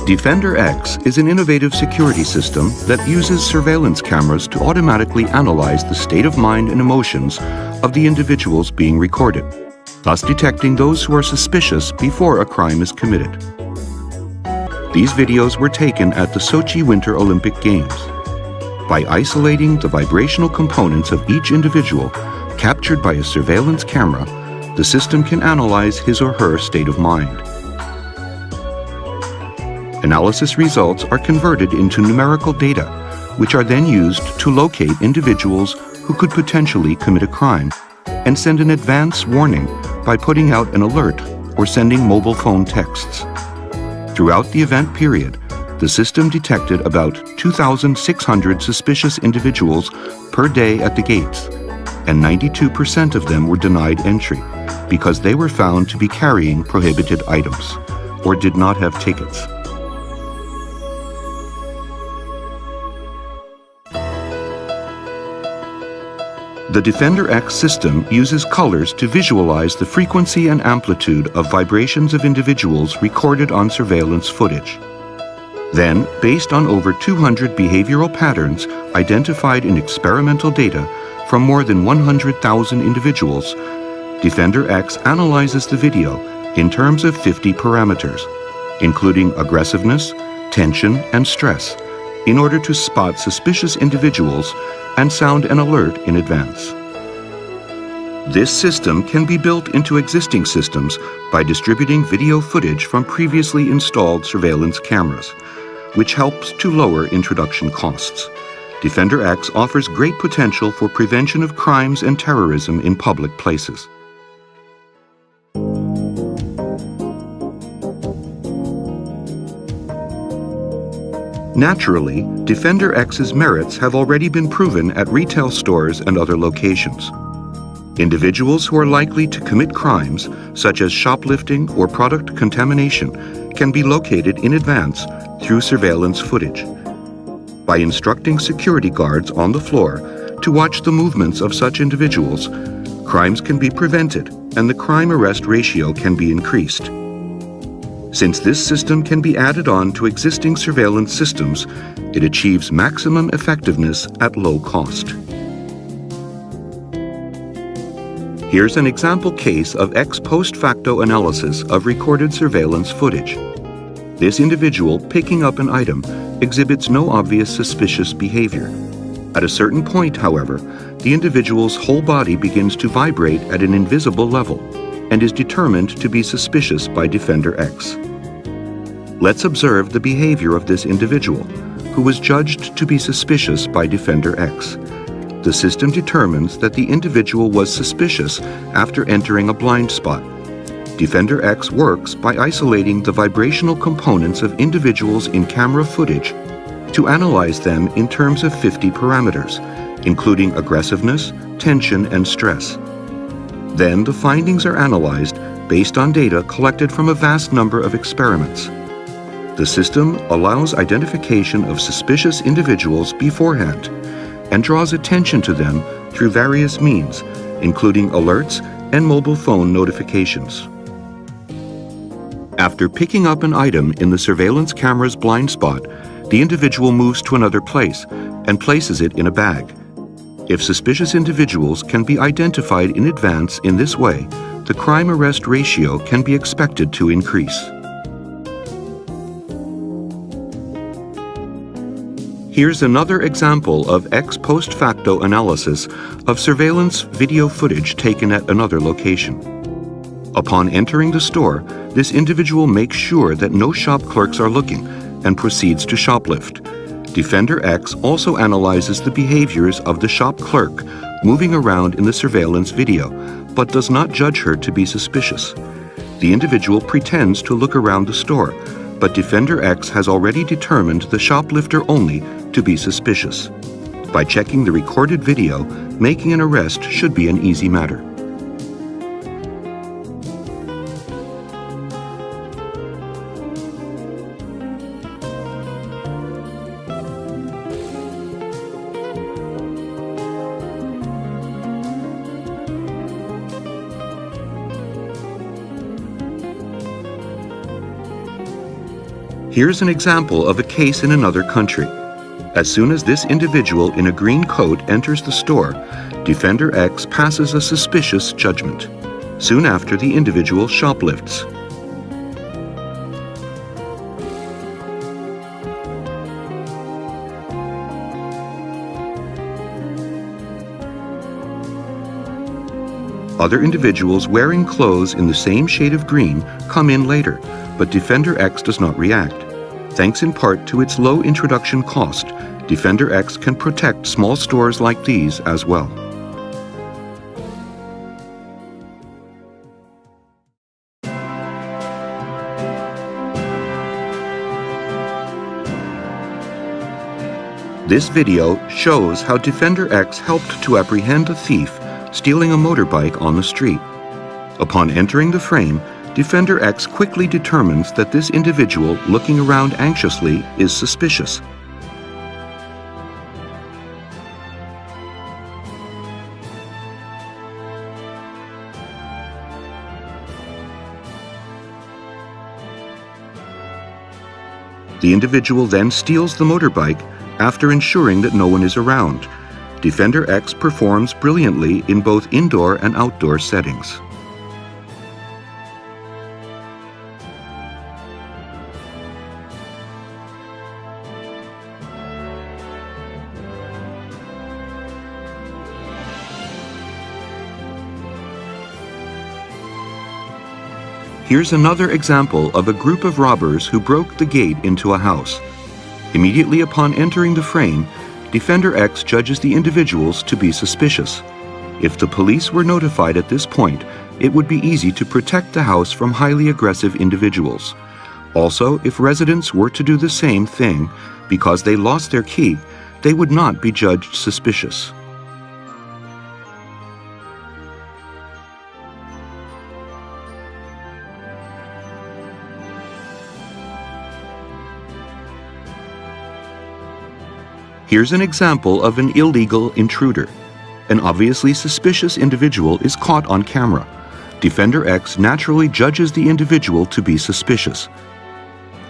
Defender X is an innovative security system that uses surveillance cameras to automatically analyze the state of mind and emotions of the individuals being recorded, thus detecting those who are suspicious before a crime is committed. These videos were taken at the Sochi Winter Olympic Games. By isolating the vibrational components of each individual captured by a surveillance camera, the system can analyze his or her state of mind. Analysis results are converted into numerical data, which are then used to locate individuals who could potentially commit a crime and send an advance warning by putting out an alert or sending mobile phone texts. Throughout the event period, the system detected about 2,600 suspicious individuals per day at the gates, and 92% of them were denied entry because they were found to be carrying prohibited items or did not have tickets. The Defender X system uses colors to visualize the frequency and amplitude of vibrations of individuals recorded on surveillance footage. Then, based on over 200 behavioral patterns identified in experimental data from more than 100,000 individuals, Defender X analyzes the video in terms of 50 parameters, including aggressiveness, tension, and stress, in order to spot suspicious individuals and sound an alert in advance. This system can be built into existing systems by distributing video footage from previously installed surveillance cameras, which helps to lower introduction costs. Defender X offers great potential for prevention of crimes and terrorism in public places. Naturally, Defender X's merits have already been proven at retail stores and other locations. Individuals who are likely to commit crimes, such as shoplifting or product contamination, can be located in advance through surveillance footage. By instructing security guards on the floor to watch the movements of such individuals, crimes can be prevented and the crime-arrest ratio can be increased. Since this system can be added on to existing surveillance systems, it achieves maximum effectiveness at low cost. Here's an example case of ex post facto analysis of recorded surveillance footage. This individual picking up an item exhibits no obvious suspicious behavior. At a certain point, however, the individual's whole body begins to vibrate at an invisible level and is determined to be suspicious by Defender X. Let's observe the behavior of this individual, who was judged to be suspicious by Defender X. The system determines that the individual was suspicious after entering a blind spot. Defender X works by isolating the vibrational components of individuals in camera footage to analyze them in terms of 50 parameters, including aggressiveness, tension, and stress. Then the findings are analyzed based on data collected from a vast number of experiments. The system allows identification of suspicious individuals beforehand and draws attention to them through various means, including alerts and mobile phone notifications. After picking up an item in the surveillance camera's blind spot, the individual moves to another place and places it in a bag. If suspicious individuals can be identified in advance in this way, the crime-arrest ratio can be expected to increase. Here's another example of ex post facto analysis of surveillance video footage taken at another location. Upon entering the store, this individual makes sure that no shop clerks are looking and proceeds to shoplift. Defender X also analyzes the behaviors of the shop clerk moving around in the surveillance video, but does not judge her to be suspicious. The individual pretends to look around the store, but Defender X has already determined the shoplifter only to be suspicious. By checking the recorded video, making an arrest should be an easy matter. Here's an example of a case in another country. As soon as this individual in a green coat enters the store, Defender X passes a suspicious judgment. Soon after, the individual shoplifts. Other individuals wearing clothes in the same shade of green come in later, but Defender X does not react. Thanks in part to its low introduction cost, Defender X can protect small stores like these as well. This video shows how Defender X helped to apprehend a thief stealing a motorbike on the street. Upon entering the frame, Defender X quickly determines that this individual looking around anxiously is suspicious. The individual then steals the motorbike after ensuring that no one is around. Defender X performs brilliantly in both indoor and outdoor settings. Here's another example of a group of robbers who broke the gate into a house. Immediately upon entering the frame, Defender X judges the individuals to be suspicious. If the police were notified at this point, it would be easy to protect the house from highly aggressive individuals. Also, if residents were to do the same thing, because they lost their key, they would not be judged suspicious. Here's an example of an illegal intruder. An obviously suspicious individual is caught on camera. Defender X naturally judges the individual to be suspicious.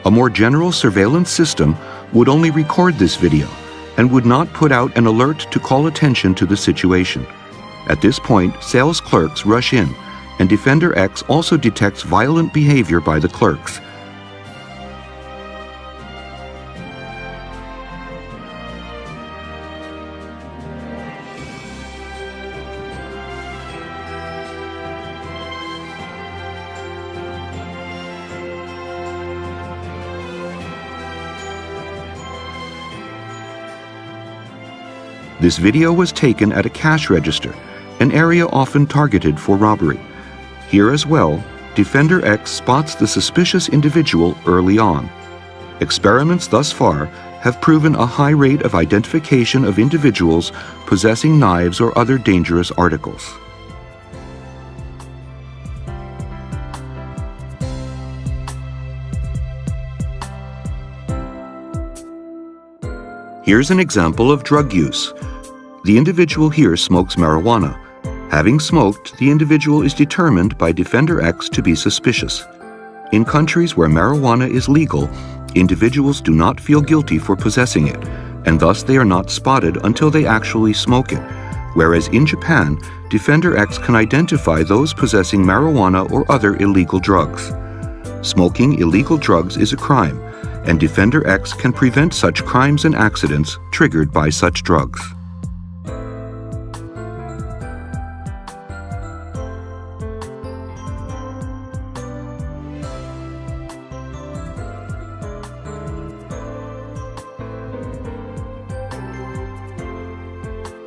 A more general surveillance system would only record this video and would not put out an alert to call attention to the situation. At this point, sales clerks rush in, and Defender X also detects violent behavior by the clerks. This video was taken at a cash register, an area often targeted for robbery. Here as well, Defender X spots the suspicious individual early on. Experiments thus far have proven a high rate of identification of individuals possessing knives or other dangerous articles. Here's an example of drug use. The individual here smokes marijuana. Having smoked, the individual is determined by Defender X to be suspicious. In countries where marijuana is legal, individuals do not feel guilty for possessing it, and thus they are not spotted until they actually smoke it. Whereas in Japan, Defender X can identify those possessing marijuana or other illegal drugs. Smoking illegal drugs is a crime, and Defender X can prevent such crimes and accidents triggered by such drugs.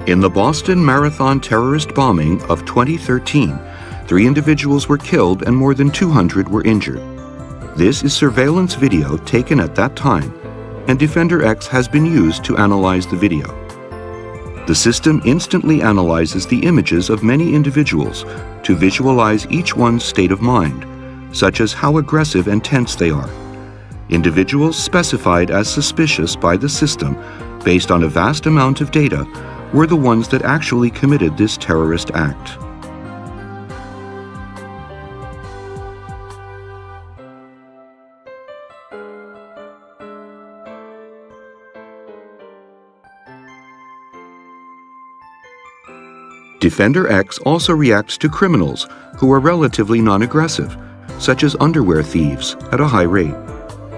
In the Boston Marathon terrorist bombing of 2013, 3 individuals were killed and more than 200 were injured. This is surveillance video taken at that time, and Defender X has been used to analyze the video. The system instantly analyzes the images of many individuals to visualize each one's state of mind, such as how aggressive and tense they are. Individuals specified as suspicious by the system, based on a vast amount of data, were the ones that actually committed this terrorist act. Defender X also reacts to criminals who are relatively non-aggressive, such as underwear thieves, at a high rate.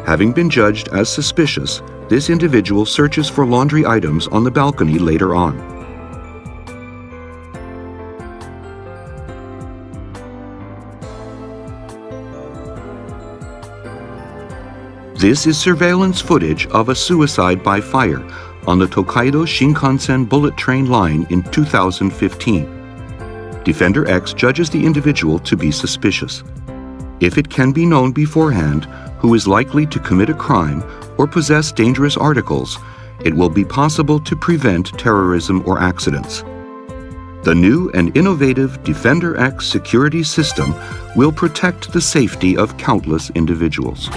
Having been judged as suspicious, this individual searches for laundry items on the balcony later on. This is surveillance footage of a suicide by fire on the Tokaido Shinkansen bullet train line in 2015. Defender X judges the individual to be suspicious. If it can be known beforehand who is likely to commit a crime or possess dangerous articles, it will be possible to prevent terrorism or accidents. The new and innovative Defender X security system will protect the safety of countless individuals.